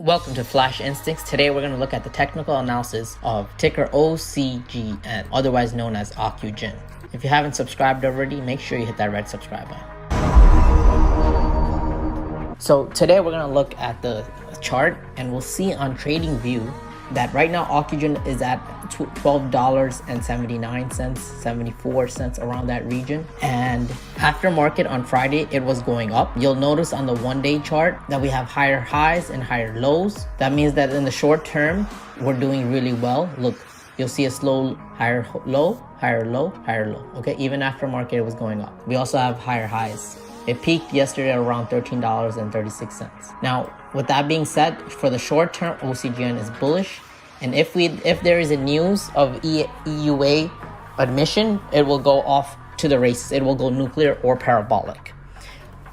Welcome to Flash Instincts. Today we're going to look at the technical analysis of ticker OCGN, otherwise known as Ocugen. If you haven't subscribed already, make sure you hit that red subscribe button. So today we're going to look at the chart, and we'll see on TradingView that right now Ocugen is at $12.79, 74 cents, around that region. And after market on Friday, it was going up. You'll notice on the one-day chart that we have higher highs and higher lows. That means that in the short term, we're doing really well. Look, you'll see a slow higher low, higher low, higher low. Okay, even after market, it was going up. We also have higher highs. It peaked yesterday at around $13.36. Now, with that being said, for the short term, OCGN is bullish. And if there is a news of EUA admission, it will go off to the races. It will go nuclear or parabolic.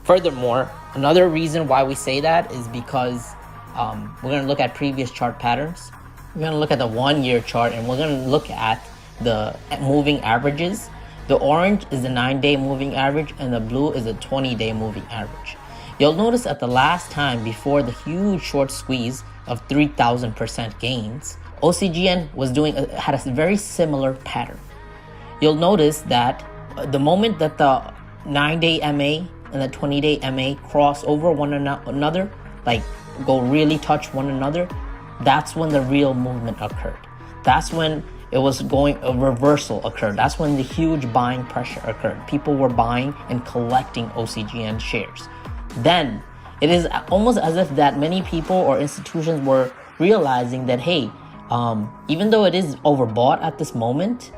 Furthermore, another reason why we say that is because we're going to look at previous chart patterns. We're going to look at the 1-year chart, and we're going to look at the moving averages. The orange is the 9-day moving average, and the blue is the 20-day moving average. You'll notice at the last time before the huge short squeeze of 3,000% gains, OCGN had a very similar pattern. You'll notice that the moment that the 9-day MA and the 20-day MA cross over one another, like go really touch one another, that's when the real movement occurred. That's when it was a reversal occurred. That's when the huge buying pressure occurred. People were buying and collecting OCGN shares. Then it is almost as if that many people or institutions were realizing that, hey, even though it is overbought at this moment,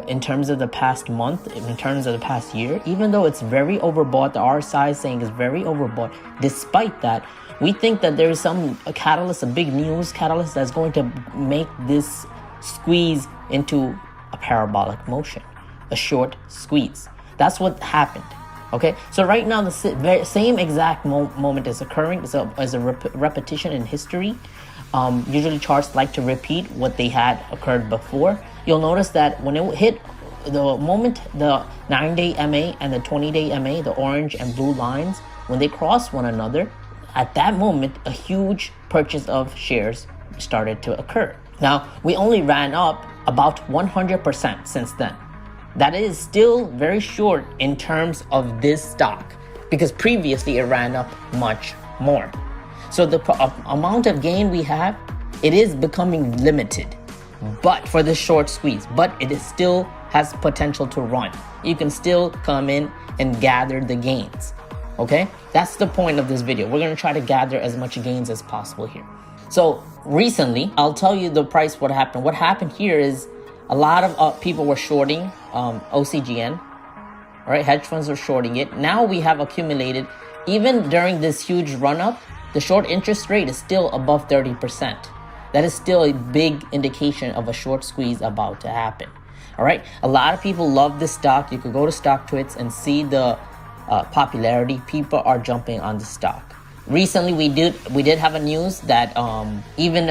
in terms of the past month, in terms of the past year, even though it's very overbought, the RSI is saying it's very overbought, despite that, we think that there is a catalyst, a big news catalyst that's going to make this squeeze into a parabolic motion, a short squeeze. That's what happened. Okay, so right now the same exact moment is occurring. It's a repetition in history. Usually charts like to repeat what they had occurred before. You'll notice that when it hit the moment the 9-day MA and the 20-day MA, the orange and blue lines, when they cross one another, at that moment a huge purchase of shares started to occur. Now, we only ran up about 100% since then. That is still very short in terms of this stock, because previously it ran up much more. So the amount of gain we have, it is becoming limited, but for this short squeeze, but it still has potential to run. You can still come in and gather the gains. Okay, that's the point of this video. We're going to try to gather as much gains as possible here. So recently, I'll tell you the price. What happened? What happened here is a lot of people were shorting OCGN. All right, hedge funds are shorting it. Now we have accumulated, even during this huge run up, the short interest rate is still above 30%. That is still a big indication of a short squeeze about to happen. All right, a lot of people love this stock. You could go to StockTwits and see the popularity. People are jumping on the stock. Recently, we did have a news that even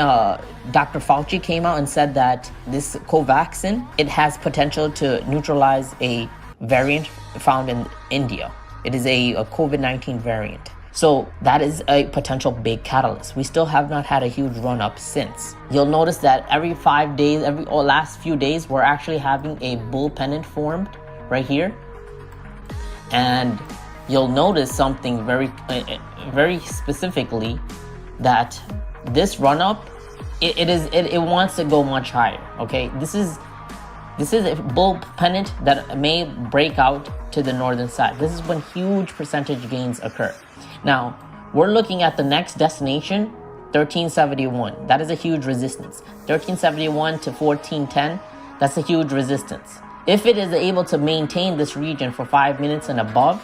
Dr. Fauci came out and said that this covaxin, it has potential to neutralize a variant found in India. It is a COVID-19 variant. So that is a potential big catalyst. We still have not had a huge run up since. You'll notice that every 5 days, last few days, we're actually having a bull pennant formed right here. And you'll notice something very specifically, that this run up, it wants to go much higher. Okay, this is a bull pennant that may break out to the northern side. This is when huge percentage gains occur. Now we're looking at the next destination, 1371. That is a huge resistance. 1371 to 1410. That's a huge resistance. If it is able to maintain this region for 5 minutes and above,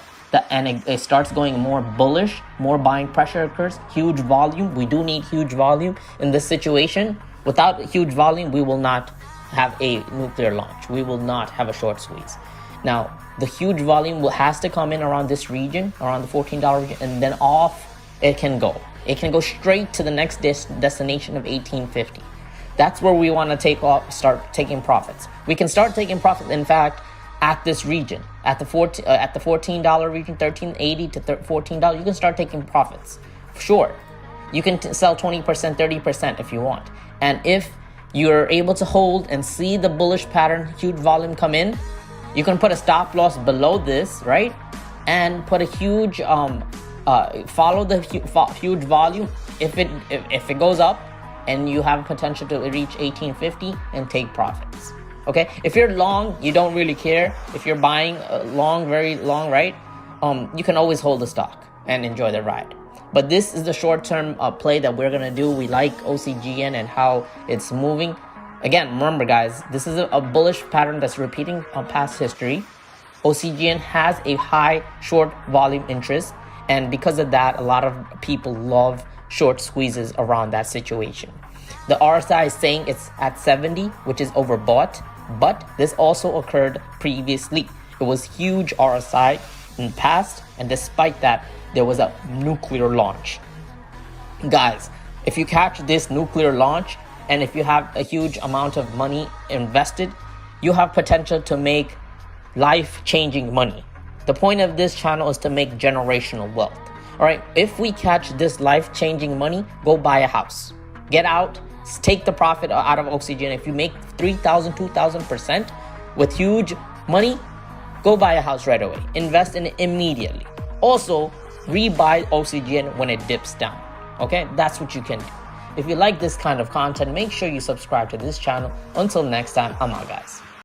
and it starts going more bullish, more buying pressure occurs, huge volume. We do need huge volume in this situation. Without huge volume, we will not have a nuclear launch. We will not have a short squeeze. Now, the huge volume has to come in around this region, around the $14 region, and then off it can go. It can go straight to the next destination of 1850. That's where we want to start taking profits. We can start taking profits, in fact, at this region, at the $14 region, $13.80 to $14, you can start taking profits. Sure, You can sell 20%, 30% if you want. And if you're able to hold and see the bullish pattern, huge volume come in, you can put a stop loss below this, right? And put a huge, follow the huge volume. If it goes up and you have potential to reach 1850 and take profits. Okay, if you're long, you don't really care. If you're buying long, very long, right? You can always hold the stock and enjoy the ride. But this is the short-term play that we're gonna do. We like OCGN and how it's moving. Again, remember guys, this is a bullish pattern that's repeating on past history. OCGN has a high short volume interest, and because of that, a lot of people love short squeezes around that situation. The RSI is saying it's at 70, which is overbought, but this also occurred previously. It was huge RSI in the past, and despite that, there was a nuclear launch. Guys, if you catch this nuclear launch, and if you have a huge amount of money invested, you have potential to make life-changing money. The point of this channel is to make generational wealth. All right, if we catch this life-changing money, go buy a house. Get out, take the profit out of Ocugen. If you make 3,000, 2,000% with huge money, go buy a house right away. Invest in it immediately. Also, rebuy Ocugen when it dips down. Okay, that's what you can do. If you like this kind of content, make sure you subscribe to this channel. Until next time, I'm out, guys.